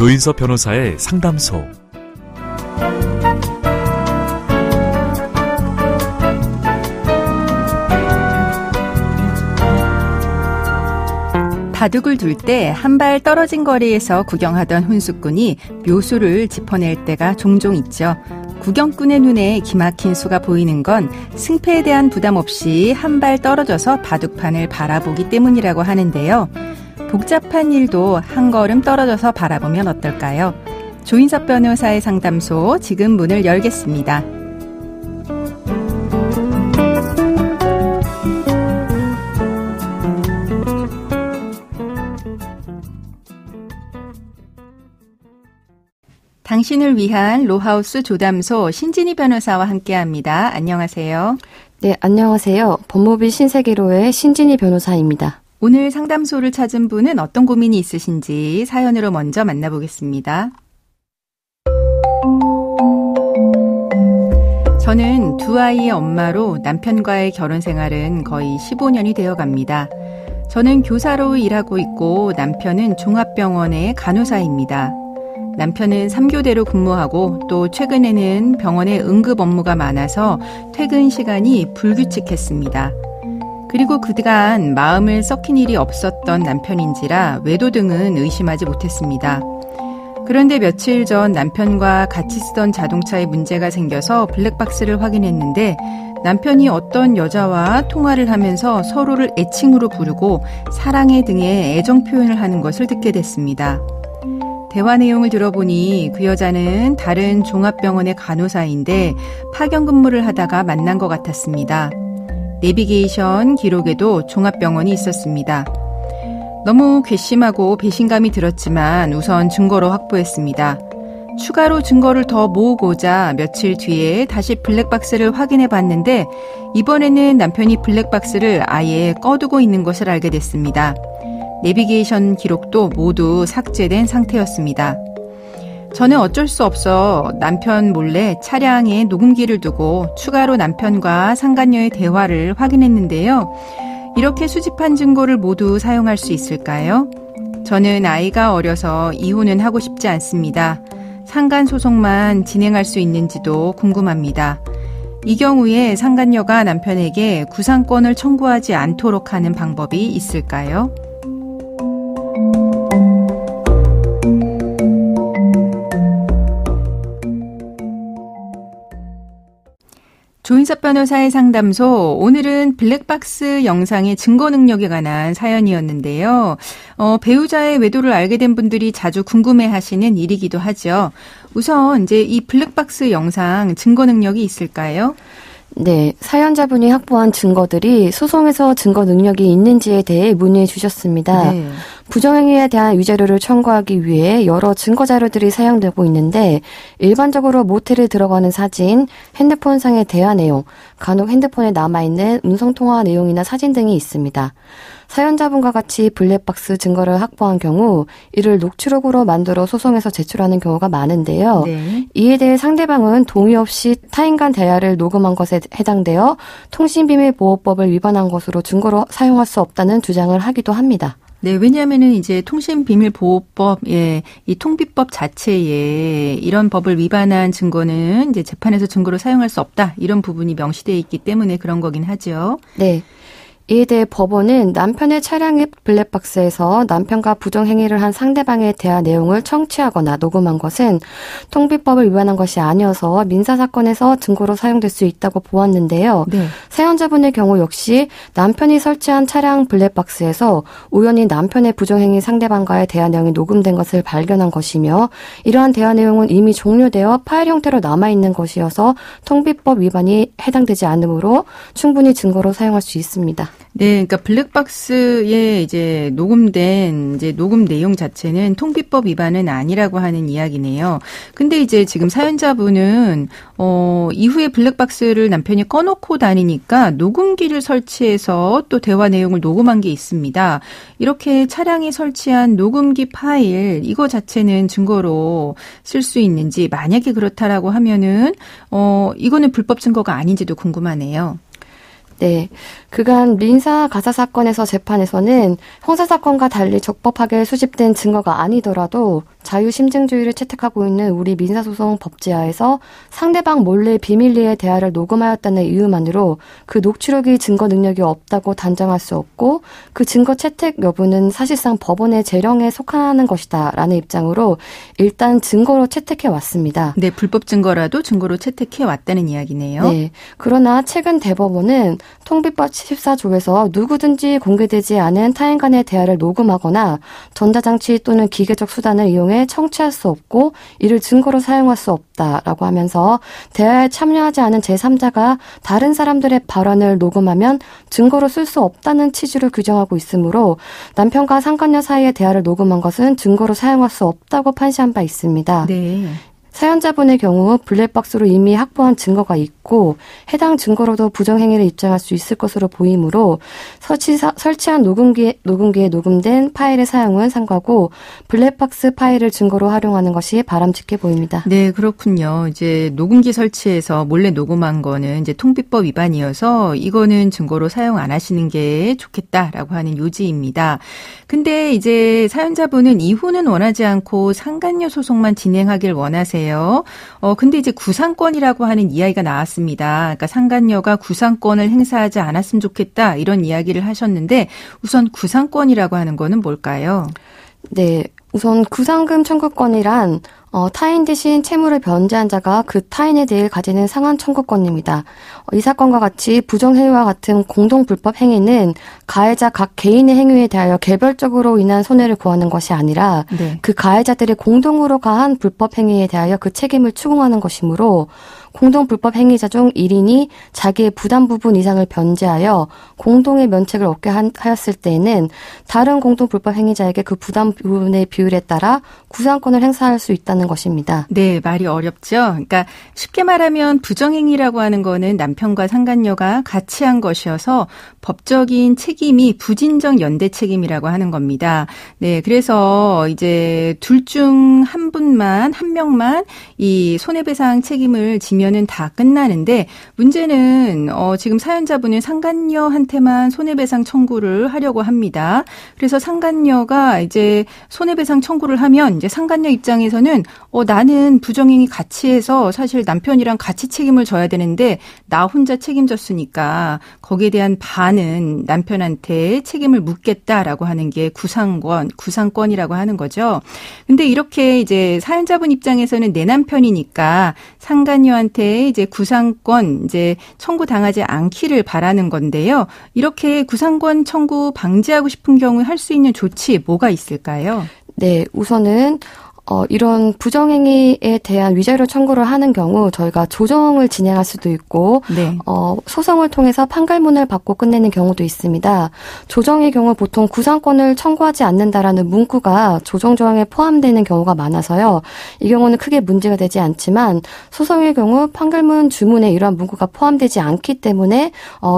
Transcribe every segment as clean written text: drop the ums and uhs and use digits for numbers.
조인섭 변호사의 상담소. 바둑을 둘 때 한 발 떨어진 거리에서 구경하던 훈수꾼이 묘수를 짚어낼 때가 종종 있죠. 구경꾼의 눈에 기막힌 수가 보이는 건 승패에 대한 부담 없이 한 발 떨어져서 바둑판을 바라보기 때문이라고 하는데요. 복잡한 일도 한 걸음 떨어져서 바라보면 어떨까요? 조인섭 변호사의 상담소 지금 문을 열겠습니다. 당신을 위한 로하우스 조담소 신진희 변호사와 함께합니다. 안녕하세요. 네, 안녕하세요. 법무비 신세계로의 신진희 변호사입니다. 오늘 상담소를 찾은 분은 어떤 고민이 있으신지 사연으로 먼저 만나보겠습니다. 저는 두 아이의 엄마로 남편과의 결혼 생활은 거의 15년이 되어 갑니다. 저는 교사로 일하고 있고 남편은 종합병원의 간호사입니다. 남편은 3교대로 근무하고 또 최근에는 병원에 응급 업무가 많아서 퇴근 시간이 불규칙했습니다. 그리고 그간 마음을 썩힌 일이 없었던 남편인지라 외도 등은 의심하지 못했습니다. 그런데 며칠 전 남편과 같이 쓰던 자동차에 문제가 생겨서 블랙박스를 확인했는데 남편이 어떤 여자와 통화를 하면서 서로를 애칭으로 부르고 사랑해 등의 애정 표현을 하는 것을 듣게 됐습니다. 대화 내용을 들어보니 그 여자는 다른 종합병원의 간호사인데 파견 근무를 하다가 만난 것 같았습니다. 내비게이션 기록에도 종합병원이 있었습니다. 너무 괘씸하고 배신감이 들었지만 우선 증거로 확보했습니다. 추가로 증거를 더 모으고자 며칠 뒤에 다시 블랙박스를 확인해 봤는데 이번에는 남편이 블랙박스를 아예 꺼두고 있는 것을 알게 됐습니다. 내비게이션 기록도 모두 삭제된 상태였습니다. 저는 어쩔 수 없어 남편 몰래 차량에 녹음기를 두고 추가로 남편과 상간녀의 대화를 확인했는데요. 이렇게 수집한 증거를 모두 사용할 수 있을까요? 저는 아이가 어려서 이혼은 하고 싶지 않습니다. 상간 소송만 진행할 수 있는지도 궁금합니다. 이 경우에 상간녀가 남편에게 구상권을 청구하지 않도록 하는 방법이 있을까요? 조인섭 변호사의 상담소, 오늘은 블랙박스 영상의 증거 능력에 관한 사연이었는데요. 배우자의 외도를 알게 된 분들이 자주 궁금해하시는 일이기도 하죠. 우선 이제 이 블랙박스 영상 증거 능력이 있을까요? 네, 사연자분이 확보한 증거들이 소송에서 증거 능력이 있는지에 대해 문의해 주셨습니다. 네. 부정행위에 대한 위자료를 청구하기 위해 여러 증거 자료들이 사용되고 있는데 일반적으로 모텔에 들어가는 사진, 핸드폰상의 대화 내용, 간혹 핸드폰에 남아있는 음성통화 내용이나 사진 등이 있습니다. 사연자분과 같이 블랙박스 증거를 확보한 경우 이를 녹취록으로 만들어 소송에서 제출하는 경우가 많은데요. 네. 이에 대해 상대방은 동의 없이 타인 간 대화를 녹음한 것에 해당되어 통신비밀보호법을 위반한 것으로 증거로 사용할 수 없다는 주장을 하기도 합니다. 네, 왜냐하면은 이제 통신비밀보호법, 이 통비법 자체에 이런 법을 위반한 증거는 이제 재판에서 증거로 사용할 수 없다. 이런 부분이 명시되어 있기 때문에 그런 거긴 하죠. 네. 이에 대해 법원은 남편의 차량의 블랙박스에서 남편과 부정행위를 한 상대방의 대화 내용을 청취하거나 녹음한 것은 통비법을 위반한 것이 아니어서 민사사건에서 증거로 사용될 수 있다고 보았는데요. 네. 사연자분의 경우 역시 남편이 설치한 차량 블랙박스에서 우연히 남편의 부정행위 상대방과의 대화 내용이 녹음된 것을 발견한 것이며 이러한 대화 내용은 이미 종료되어 파일 형태로 남아있는 것이어서 통비법 위반이 해당되지 않으므로 충분히 증거로 사용할 수 있습니다. 네, 그러니까 블랙박스에 이제 녹음된 이제 녹음 내용 자체는 통비법 위반은 아니라고 하는 이야기네요. 근데 이제 지금 사연자분은 이후에 블랙박스를 남편이 꺼놓고 다니니까 녹음기를 설치해서 또 대화 내용을 녹음한 게 있습니다. 이렇게 차량에 설치한 녹음기 파일 이거 자체는 증거로 쓸 수 있는지 만약에 그렇다라고 하면은 이거는 불법 증거가 아닌지도 궁금하네요. 네. 그간 민사 가사 사건에서 재판에서는 형사 사건과 달리 적법하게 수집된 증거가 아니더라도 자유심증주의를 채택하고 있는 우리 민사소송 법제화에서 상대방 몰래 비밀리에 대화를 녹음하였다는 이유만으로 그 녹취록이 증거 능력이 없다고 단정할 수 없고 그 증거 채택 여부는 사실상 법원의 재량에 속하는 것이다 라는 입장으로 일단 증거로 채택해 왔습니다. 네, 불법 증거라도 증거로 채택해 왔다는 이야기네요. 네, 그러나 최근 대법원은 통비법 14조에서 누구든지 공개되지 않은 타인 간의 대화를 녹음하거나 전자장치 또는 기계적 수단을 이용해 청취할 수 없고 이를 증거로 사용할 수 없다라고 하면서 대화에 참여하지 않은 제3자가 다른 사람들의 발언을 녹음하면 증거로 쓸 수 없다는 취지로 규정하고 있으므로 남편과 상간녀 사이의 대화를 녹음한 것은 증거로 사용할 수 없다고 판시한 바 있습니다. 네. 사연자분의 경우 블랙박스로 이미 확보한 증거가 있고 해당 증거로도 부정행위를 입증할 수 있을 것으로 보이므로 설치한 녹음기에 녹음된 파일의 사용은 상과고 블랙박스 파일을 증거로 활용하는 것이 바람직해 보입니다. 네, 그렇군요. 이제 녹음기 설치해서 몰래 녹음한 거는 이제 통비법 위반이어서 이거는 증거로 사용 안 하시는 게 좋겠다라고 하는 요지입니다. 근데 이제 사연자분은 이혼은 원하지 않고 상간녀 소송만 진행하길 원하세요. 근데 이제 구상권이라고 하는 이야기가 나왔습니다. 그러니까 상간녀가 구상권을 행사하지 않았으면 좋겠다 이런 이야기를 하셨는데 우선 구상권이라고 하는 거는 뭘까요? 네, 우선 구상금 청구권이란 타인 대신 채무를 변제한 자가 그 타인에 대해 가지는 상환 청구권입니다. 이 사건과 같이 부정행위와 같은 공동불법 행위는 가해자 각 개인의 행위에 대하여 개별적으로 인한 손해를 구하는 것이 아니라 네. 그 가해자들이 공동으로 가한 불법 행위에 대하여 그 책임을 추궁하는 것이므로 공동불법 행위자 중 1인이 자기의 부담 부분 이상을 변제하여 공동의 면책을 얻게 하였을 때에는 다른 공동불법 행위자에게 그 부담 부분의 비율에 따라 구상권을 행사할 수 있다는 것입니다. 네, 말이 어렵죠. 그러니까 쉽게 말하면 부정행위라고 하는 거는 남편과 상간녀가 같이 한 것이어서 법적인 책임이 부진정 연대 책임이라고 하는 겁니다. 네, 그래서 이제 둘 중 한 명만 이 손해배상 책임을 지면은 다 끝나는데 문제는 지금 사연자분은 상간녀한테만 손해배상 청구를 하려고 합니다. 그래서 상간녀가 이제 손해배상 청구를 하면 이제 상간녀 입장에서는 나는 부정행위 같이 해서 사실 남편이랑 같이 책임을 져야 되는데 나 혼자 책임졌으니까 거기에 대한 반은 남편한테 책임을 묻겠다라고 하는 게 구상권이라고 하는 거죠. 근데 이렇게 이제 사연자분 입장에서는 내 남편이니까 상간녀한테 이제 구상권 이제 청구 당하지 않기를 바라는 건데요. 이렇게 구상권 청구 방지하고 싶은 경우에 할 수 있는 조치 뭐가 있을까요? 네, 우선은 이런 부정행위에 대한 위자료 청구를 하는 경우 저희가 조정을 진행할 수도 있고 네. 소송을 통해서 판결문을 받고 끝내는 경우도 있습니다. 조정의 경우 보통 구상권을 청구하지 않는다라는 문구가 조정 조항에 포함되는 경우가 많아서요. 이 경우는 크게 문제가 되지 않지만 소송의 경우 판결문 주문에 이러한 문구가 포함되지 않기 때문에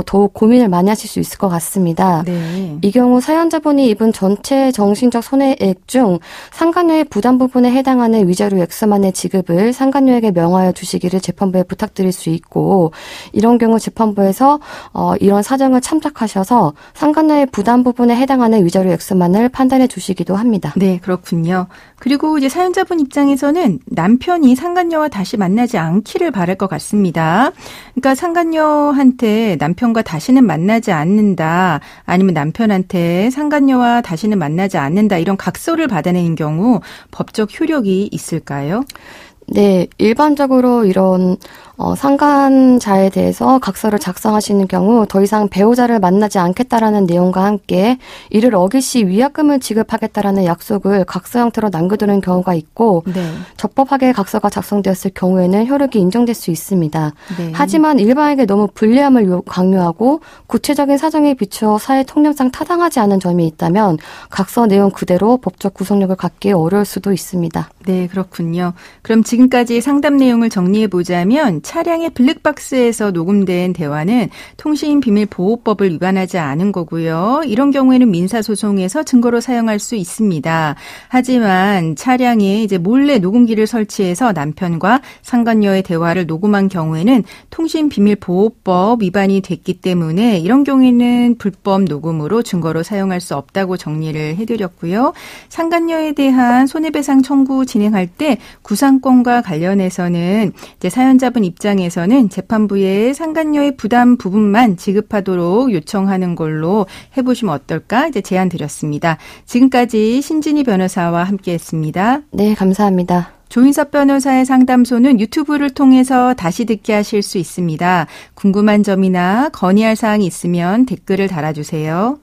더욱 고민을 많이 하실 수 있을 것 같습니다. 네. 이 경우 사연자분이 입은 전체 정신적 손해액 중 상간녀의 부담 부분에 해당하는 위자료 액수만의 지급을 상간녀에게 명하여 주시기를 재판부에 부탁드릴 수 있고 이런 경우 재판부에서 이런 사정을 참작하셔서 상간녀의 부담 부분에 해당하는 위자료 액수만을 판단해 주시기도 합니다. 네, 그렇군요. 그리고 이제 사연자분 입장에서는 남편이 상간녀와 다시 만나지 않기를 바랄 것 같습니다. 그러니까 상간녀한테 남편과 다시는 만나지 않는다 아니면 남편한테 상간녀와 다시는 만나지 않는다 이런 각서를 받아내는 경우 법적 효력이 있을까요? 네, 일반적으로 이런 상간자에 대해서 각서를 작성하시는 경우 더 이상 배우자를 만나지 않겠다라는 내용과 함께 이를 어길 시 위약금을 지급하겠다라는 약속을 각서 형태로 남겨두는 경우가 있고 네. 적법하게 각서가 작성되었을 경우에는 효력이 인정될 수 있습니다. 네. 하지만 일반에게 너무 불리함을 강요하고 구체적인 사정에 비추어 사회 통념상 타당하지 않은 점이 있다면 각서 내용 그대로 법적 구속력을 갖기 어려울 수도 있습니다. 네, 그렇군요. 그럼 지금까지 상담 내용을 정리해 보자면 차량의 블랙박스에서 녹음된 대화는 통신비밀보호법을 위반하지 않은 거고요. 이런 경우에는 민사소송에서 증거로 사용할 수 있습니다. 하지만 차량에 이제 몰래 녹음기를 설치해서 남편과 상간녀의 대화를 녹음한 경우에는 통신비밀보호법 위반이 됐기 때문에 이런 경우에는 불법 녹음으로 증거로 사용할 수 없다고 정리를 해드렸고요. 상간녀에 대한 손해배상 청구 진행할 때 구상권과 관련해서는 이제 사연자분 입장에서는 재판부에 상간녀의 부담 부분만 지급하도록 요청하는 걸로 해보시면 어떨까 이제 제안 드렸습니다. 지금까지 신진희 변호사와 함께했습니다. 네, 감사합니다. 조인섭 변호사의 상담소는 유튜브를 통해서 다시 듣게 하실 수 있습니다. 궁금한 점이나 건의할 사항이 있으면 댓글을 달아주세요.